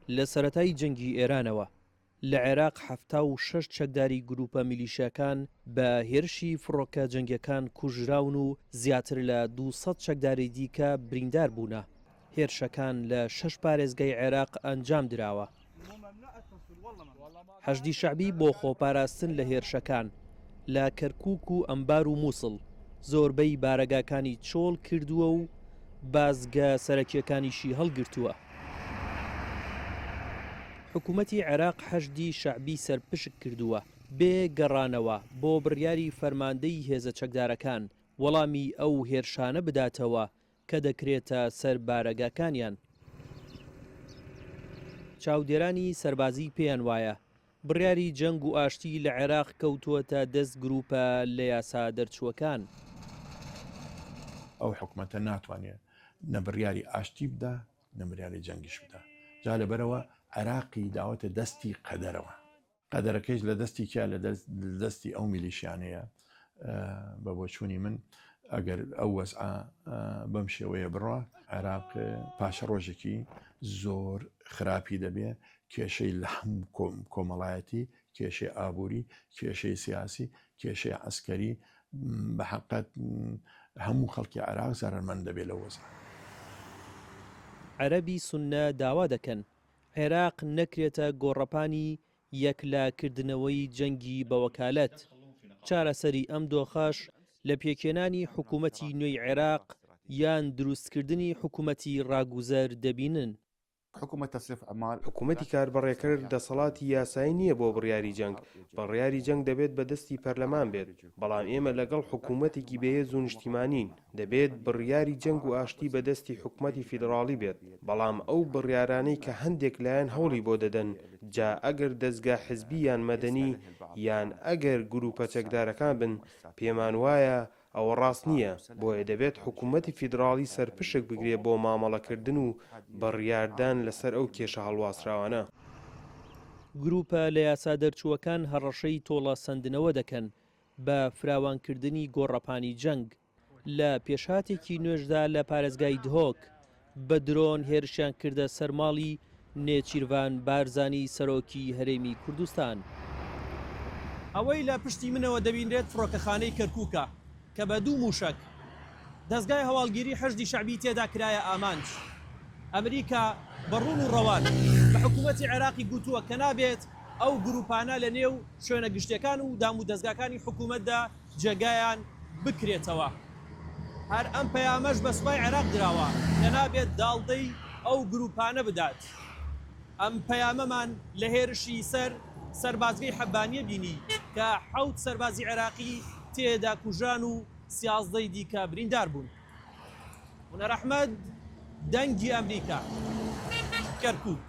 لە سەرەتای جەنگی ئێرانەوە لە عێراق 76 چەکداری گروپە میلیشیاکان بە هێرشی فڕۆکە جەنگیەکان کوژراون و زیاتر لە 200 چەکداری دیکە بریندار بوونە. هێرشەکان لە 6 پارێزگای عێراق ئەنجام دراوە. حەشدی شەعبی بۆ خۆپاراستن لە هێرشەکان لە کەرکووک و ئەمبار و مووسڵ زۆربەی بارەگاکانی چۆڵ کردووە و بازگە سەرەکیەکانیشی هەڵگرتووە. حکوومەتی عێراق حەشدی شەعبی سەرپشک کردووە بێ گەڕانەوە بۆ بڕیاری فەرماندەی هێزە چەکدارەکان وەڵامی ئەو هێرشانە بداتەوە کە دەکرێتە سەر بارەگاکانیان. چاودێرانی سەربازی پێیان وایە بڕیاری جەنگ و ئاشتی لە عێراق کەوتووەتە دەست گروپە لە یاسا دەرچووەکان. ئەو حکوومەتە ناتوانێت نەبڕیاری ئاشتی بدە نەبڕیاری جەنگیش بدە. جا لەبەرەوە عێراقی داوەتە دەستی قەدەرەوە. قەدەرەکەیش لە دەستی کیا لە دەستی ئەو میلیشیانەیە. بە بۆچوونی من ئەگەر ئەو وەزعە بەم شێوەیە بڕە عێراق پاشە ڕۆژێکی زۆر خراپی دەبێ، کێشەی لە هەموو کۆمەڵایەتی، کێشەی ئابووری، کێشەی سیاسی، کێشەی عەسکەری، بە حەقیقەت هەموو خەڵکی عێراق زەرمەند دەبێت لە وەزع. عەرەبی سوننە داوا دەکەن عێراق نەکرێتە گۆڕەپانی یەکلاکردنەوەی جەنگی بەوەکالەت. چارەسەری ئەم دۆخەش لە پێکێنانی حکوومەتی نوێی عێراق یان دروستکردنی حکوومەتی ڕاگوزەر دەبینن. حکوومەتی کاربڕێکرد دەسەڵاتی یاسایی نییە بۆ بڕیاری جەنگ. بڕیاری جەنگ دەبێت بە دەستی پەرلەمان بێت، بەڵام ئێمە لەگەڵ حکوومەتێکی بەهێز و نیشتیمانین. دەبێت بڕیاری جەنگ و ئاشتی بە دەستی حکوومەتی فیدراڵی بێت، بەڵام ئەو بڕیارانەی کە هەندێک لایەن هەوڵی بۆ دەدەن جا ئەگەر دەستگا حزبی یان مەدەنی یان ئەگەر گروپە چەکدارەکان بن پێمان وایە ئەوە ڕاست نییە. بۆیە دەبێت حکوومەتی فیدراڵی سەرپشک بگرێت بۆ مامەڵەکردن و بڕیاردان لەسەر ئەو کێشە هەڵواسراوانە. گروپە لە یاسا دەرچووەکان هەڕەشەی تۆڵە سندنەوە دەکەن بە فراوانکردنی گۆڕەپانی جەنگ. لە پێشهاتێکی نوێژدا لە پارێزگای دهۆک بە درۆن هێرشیان کردە سەرماڵی نێچیروان بارزانی سەرۆکی هەرێمی کوردستان. ئەوەی لە پشتی منەوە دەبینرێت فڕۆکەخانەی کەرکووکە کە بە دوو موشک دەستگای هەواڵگیری حەشدی شەعبی تێدا کرایە ئامانج. ئەمریکا بەڕوون و ڕەوان بە حکوومەتی عێراقی گوتووە کە نابێت ئەو گروپانە لە نێو شوێنە گشتەکان و دام و دەستگاکانی حکوومەتدا جێگایان بکرێتەوە. هەر ئەم پەیامەش بە سوپای عێراق دراوە کە نابێت داڵدەی ئەو گروپانە بدات. ئەم پەیامەمان لە هێرشی سەربازگەی حەبانیە بینی کە 7 سەربازی عێراقی تێدا کوژان و 13 دیکە بریندار بوون. هونەر ئەحمەد، دەنگی ئەمریکا، کەرکووک.